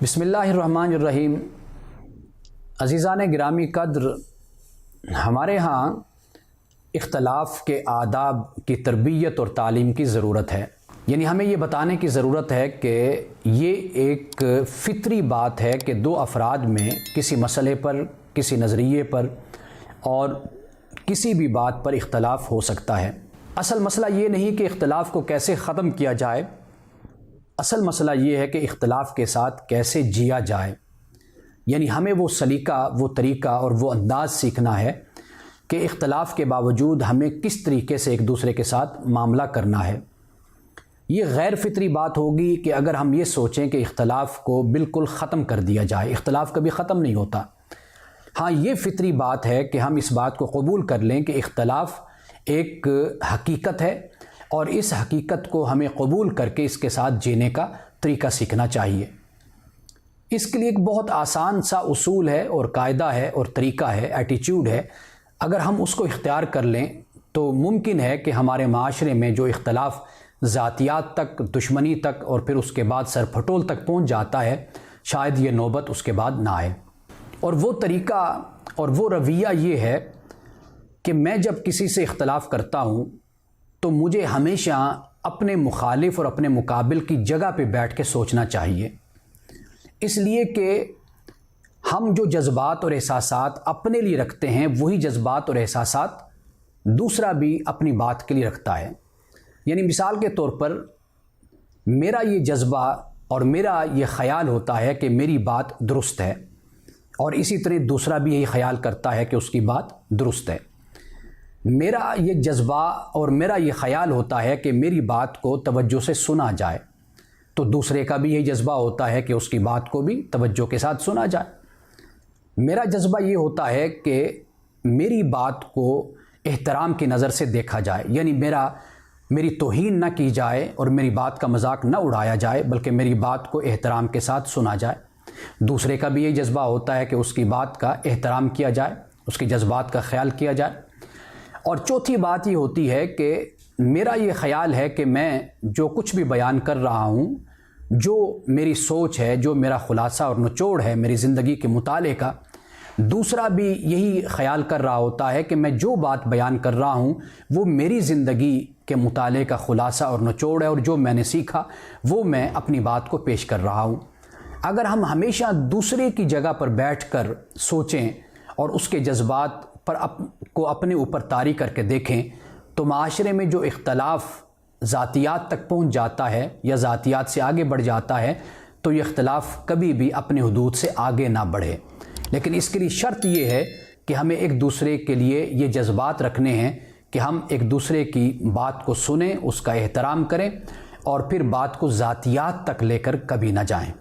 بسم اللہ الرحمن الرحیم۔ عزیزان گرامی قدر، ہمارے ہاں اختلاف کے آداب کی تربیت اور تعلیم کی ضرورت ہے، یعنی ہمیں یہ بتانے کی ضرورت ہے کہ یہ ایک فطری بات ہے کہ دو افراد میں کسی مسئلے پر، کسی نظریے پر اور کسی بھی بات پر اختلاف ہو سکتا ہے۔ اصل مسئلہ یہ نہیں کہ اختلاف کو کیسے ختم کیا جائے، اصل مسئلہ یہ ہے کہ اختلاف کے ساتھ کیسے جیا جائے، یعنی ہمیں وہ سلیقہ، وہ طریقہ اور وہ انداز سیکھنا ہے کہ اختلاف کے باوجود ہمیں کس طریقے سے ایک دوسرے کے ساتھ معاملہ کرنا ہے۔ یہ غیر فطری بات ہوگی کہ اگر ہم یہ سوچیں کہ اختلاف کو بالکل ختم کر دیا جائے۔ اختلاف کبھی ختم نہیں ہوتا۔ ہاں، یہ فطری بات ہے کہ ہم اس بات کو قبول کر لیں کہ اختلاف ایک حقیقت ہے اور اس حقیقت کو ہمیں قبول کر کے اس کے ساتھ جینے کا طریقہ سیکھنا چاہیے۔ اس کے لیے ایک بہت آسان سا اصول ہے اور قاعدہ ہے اور طریقہ ہے، ایٹیچیوڈ ہے۔ اگر ہم اس کو اختیار کر لیں تو ممکن ہے کہ ہمارے معاشرے میں جو اختلاف ذاتیات تک، دشمنی تک اور پھر اس کے بعد سر پھٹول تک پہنچ جاتا ہے، شاید یہ نوبت اس کے بعد نہ آئے۔ اور وہ طریقہ اور وہ رویہ یہ ہے کہ میں جب کسی سے اختلاف کرتا ہوں تو مجھے ہمیشہ اپنے مخالف اور اپنے مقابل کی جگہ پہ بیٹھ کے سوچنا چاہیے، اس لیے کہ ہم جو جذبات اور احساسات اپنے لیے رکھتے ہیں وہی جذبات اور احساسات دوسرا بھی اپنی بات کے لیے رکھتا ہے۔ یعنی مثال کے طور پر میرا یہ جذبہ اور میرا یہ خیال ہوتا ہے کہ میری بات درست ہے، اور اسی طرح دوسرا بھی یہی خیال کرتا ہے کہ اس کی بات درست ہے۔ میرا یہ جذبہ اور میرا یہ خیال ہوتا ہے کہ میری بات کو توجہ سے سنا جائے، تو دوسرے کا بھی یہی جذبہ ہوتا ہے کہ اس کی بات کو بھی توجہ کے ساتھ سنا جائے۔ میرا جذبہ یہ ہوتا ہے کہ میری بات کو احترام کی نظر سے دیکھا جائے، یعنی میری توہین نہ کی جائے اور میری بات کا مذاق نہ اڑایا جائے، بلکہ میری بات کو احترام کے ساتھ سنا جائے۔ دوسرے کا بھی یہی جذبہ ہوتا ہے کہ اس کی بات کا احترام کیا جائے، اس کے جذبات کا خیال کیا جائے۔ اور چوتھی بات یہ ہوتی ہے کہ میرا یہ خیال ہے کہ میں جو کچھ بھی بیان کر رہا ہوں، جو میری سوچ ہے، جو میرا خلاصہ اور نچوڑ ہے میری زندگی کے مطالعے کا، دوسرا بھی یہی خیال کر رہا ہوتا ہے کہ میں جو بات بیان کر رہا ہوں وہ میری زندگی کے مطالعے کا خلاصہ اور نچوڑ ہے، اور جو میں نے سیکھا وہ میں اپنی بات کو پیش کر رہا ہوں۔ اگر ہم ہمیشہ دوسرے کی جگہ پر بیٹھ کر سوچیں اور اس کے جذبات پر کو اپنے اوپر طاری کر کے دیکھیں تو معاشرے میں جو اختلاف ذاتیات تک پہنچ جاتا ہے یا ذاتیات سے آگے بڑھ جاتا ہے، تو یہ اختلاف کبھی بھی اپنے حدود سے آگے نہ بڑھے۔ لیکن اس کے لیے شرط یہ ہے کہ ہمیں ایک دوسرے کے لیے یہ جذبات رکھنے ہیں کہ ہم ایک دوسرے کی بات کو سنیں، اس کا احترام کریں اور پھر بات کو ذاتیات تک لے کر کبھی نہ جائیں۔